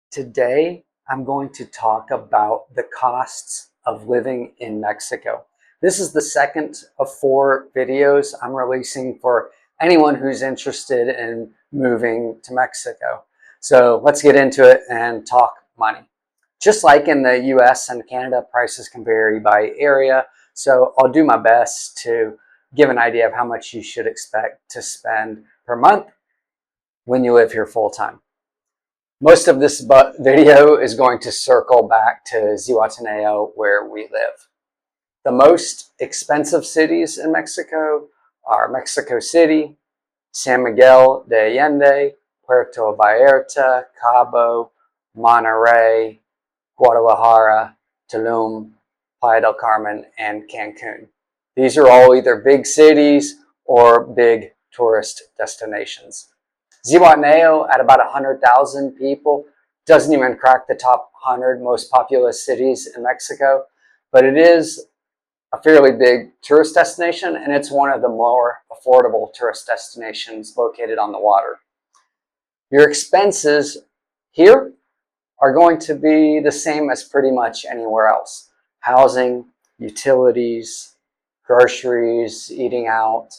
Today, I'm going to talk about the costs of living in Mexico. This is the second of 4 videos I'm releasing for anyone who's interested in moving to Mexico. So let's get into it and talk money. Just like in the US and Canada, prices can vary by area. So I'll do my best to give an idea of how much you should expect to spend per month when you live here full time. Most of this video is going to circle back to Zihuatanejo, where we live. The most expensive cities in Mexico are Mexico City, San Miguel de Allende, Puerto Vallarta, Cabo, Monterrey, Guadalajara, Tulum, Playa del Carmen, and Cancun. These are all either big cities or big tourist destinations. Zihuatanejo, at about 100,000 people, doesn't even crack the top 100 most populous cities in Mexico, but it is a fairly big tourist destination, and it's one of the more affordable tourist destinations located on the water. Your expenses here are going to be the same as pretty much anywhere else. Housing, utilities, groceries, eating out,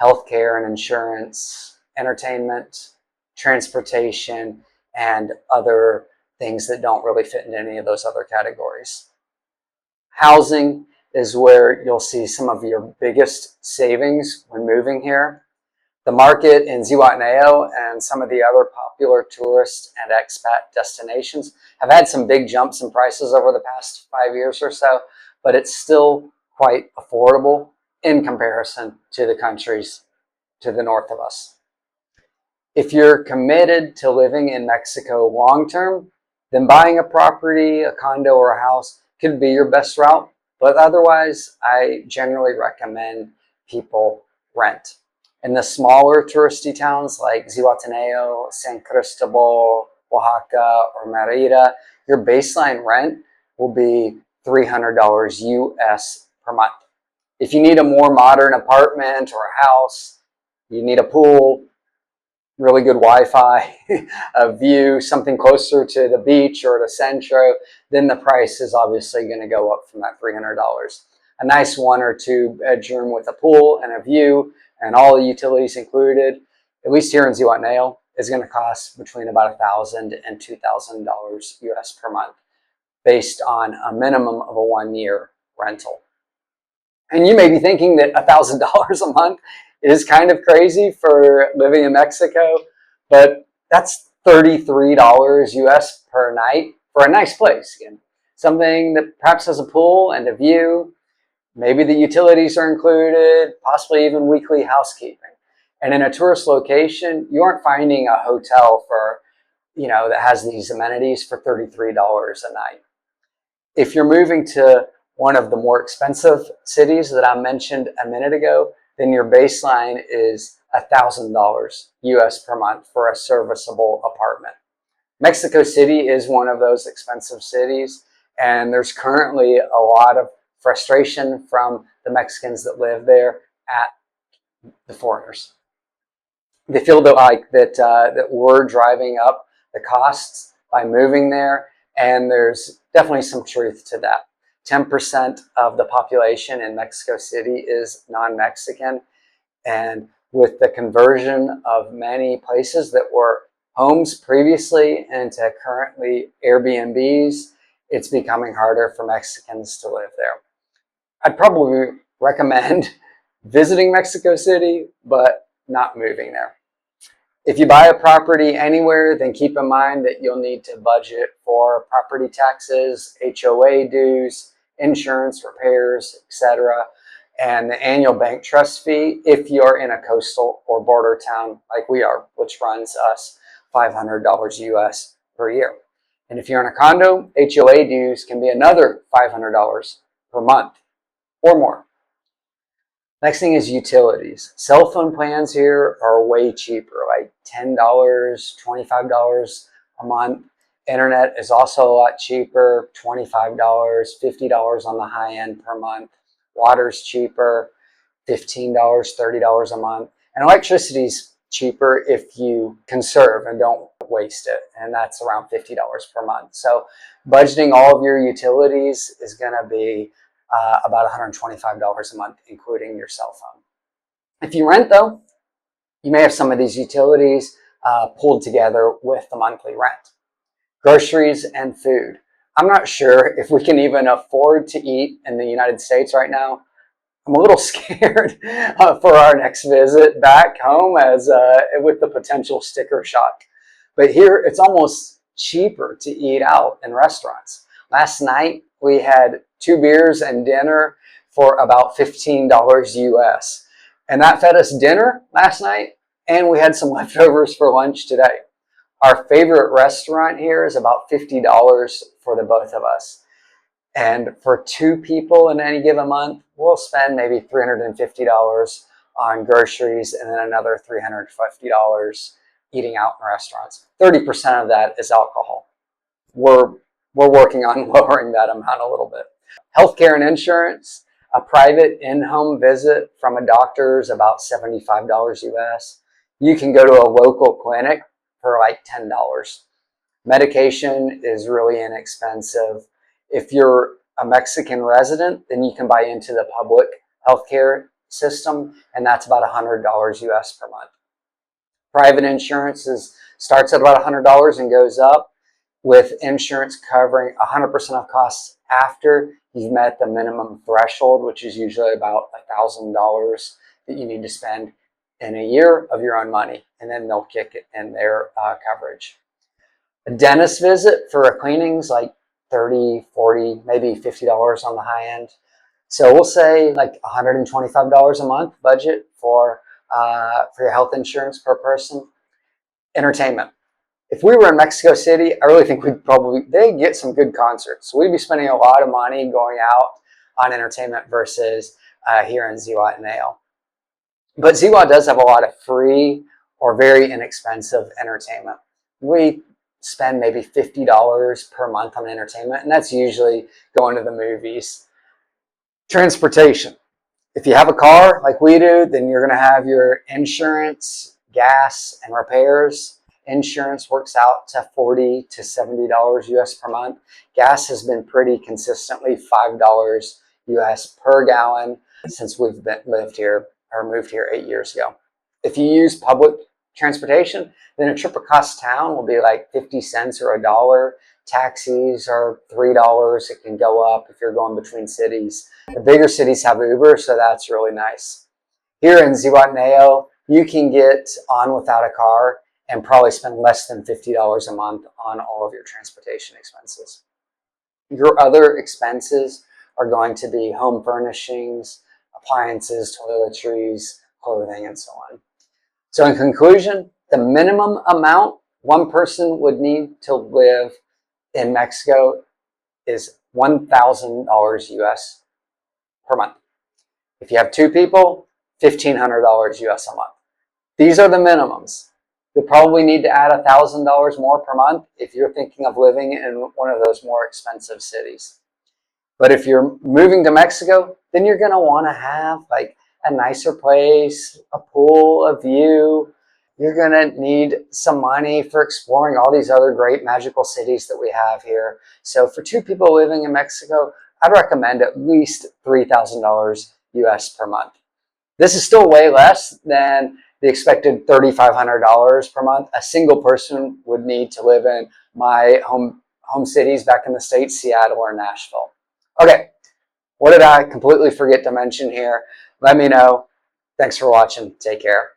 healthcare and insurance, entertainment, transportation, and other things that don't really fit into any of those other categories. Housing is where you'll see some of your biggest savings when moving here. The market in Zihuatanejo and some of the other popular tourist and expat destinations have had some big jumps in prices over the past 5 years or so, but it's still quite affordable in comparison to the countries to the north of us. If you're committed to living in Mexico long-term, then buying a property, a condo, or a house could be your best route. But otherwise, I generally recommend people rent. In the smaller touristy towns like Zihuatanejo, San Cristobal, Oaxaca, or Mérida, your baseline rent will be $300 US per month. If you need a more modern apartment or a house, you need a pool, really good Wi-Fi, a view, something closer to the beach or the centro, then the price is obviously going to go up from that $300. A nice 1 or 2 bedroom with a pool and a view and all the utilities included, at least here in Zihuatanejo, is going to cost between about $1,000 and $2,000 US per month, based on a minimum of a 1-year rental. And you may be thinking that $1,000 a month is kind of crazy for living in Mexico, but that's $33 US per night for a nice place. Again, something that perhaps has a pool and a view. Maybe the utilities are included, possibly even weekly housekeeping. And in a tourist location, you aren't finding a hotel for, that has these amenities for $33 a night. If you're moving to one of the more expensive cities that I mentioned a minute ago, then your baseline is $1,000 US per month for a serviceable apartment. Mexico City is one of those expensive cities, and there's currently a lot of frustration from the Mexicans that live there at the foreigners. They feel that we're driving up the costs by moving there, and there's definitely some truth to that. 10% of the population in Mexico City is non-Mexican, and with the conversion of many places that were homes previously into currently Airbnbs, it's becoming harder for Mexicans to live there. I'd probably recommend visiting Mexico City, but not moving there. If you buy a property anywhere, then keep in mind that you'll need to budget for property taxes, HOA dues, insurance, repairs, etc., and the annual bank trust fee if you're in a coastal or border town like we are, which runs us $500 US per year. And if you're in a condo, HOA dues can be another $500 per month or more. Next thing is utilities. Cell phone plans here are way cheaper, like $10, $25 a month. Internet is also a lot cheaper, $25, $50 on the high end per month. Water's cheaper, $15, $30 a month. And electricity's cheaper if you conserve and don't waste it, and that's around $50 per month. So budgeting all of your utilities is going to be about $125 a month, including your cell phone. If you rent, though, you may have some of these utilities pulled together with the monthly rent. Groceries and food. I'm not sure if we can even afford to eat in the United States right now. I'm a little scared for our next visit back home as with the potential sticker shock. But here it's almost cheaper to eat out in restaurants. Last night we had 2 beers and dinner for about $15 US. And that fed us dinner last night, and we had some leftovers for lunch today. Our favorite restaurant here is about $50 for the both of us. And for 2 people in any given month, we'll spend maybe $350 on groceries and then another $350 eating out in restaurants. 30% of that is alcohol. We're working on lowering that amount a little bit. Healthcare and insurance. A private in-home visit from a doctor is about $75 US. You can go to a local clinic for like $10. Medication is really inexpensive. If you're a Mexican resident, then you can buy into the public healthcare system, and that's about $100 US per month. Private insurance starts at about $100 and goes up, with insurance covering 100% of costs after you've met the minimum threshold, which is usually about $1,000 that you need to spend in a year of your own money, and then they'll kick it in their coverage. A dentist visit for a cleaning's like $30, $40, maybe $50 on the high end. So we'll say like $125 a month budget for your health insurance per person. Entertainment. If we were in Mexico City, I really think they'd get some good concerts. So we'd be spending a lot of money going out on entertainment versus here in Zihuatanejo. But Ziwa does have a lot of free or very inexpensive entertainment. We spend maybe $50 per month on entertainment, and that's usually going to the movies. Transportation. If you have a car like we do, then you're going to have your insurance, gas, and repairs. Insurance works out to $40 to $70 US per month. Gas has been pretty consistently $5 US per gallon since we've moved here 8 years ago. If you use public transportation, then a trip across town will be like 50 cents or $1. Taxis are $3. It can go up if you're going between cities. The bigger cities have Uber, so that's really nice. Here in Zihuatanejo, you can get on without a car and probably spend less than $50 a month on all of your transportation expenses. Your other expenses are going to be home furnishings, appliances, toiletries, clothing, and so on. So in conclusion, the minimum amount one person would need to live in Mexico is $1,000 US per month. If you have 2 people, $1,500 US a month. These are the minimums. You'll probably need to add $1,000 more per month if you're thinking of living in one of those more expensive cities. But if you're moving to Mexico, then you're going to want to have like a nicer place, a pool, a view. You're going to need some money for exploring all these other great magical cities that we have here. So for 2 people living in Mexico, I'd recommend at least $3,000 US per month. This is still way less than the expected $3,500 per month a single person would need to live in my home cities back in the States, Seattle or Nashville. Okay, what did I completely forget to mention here? Let me know. Thanks for watching. Take care.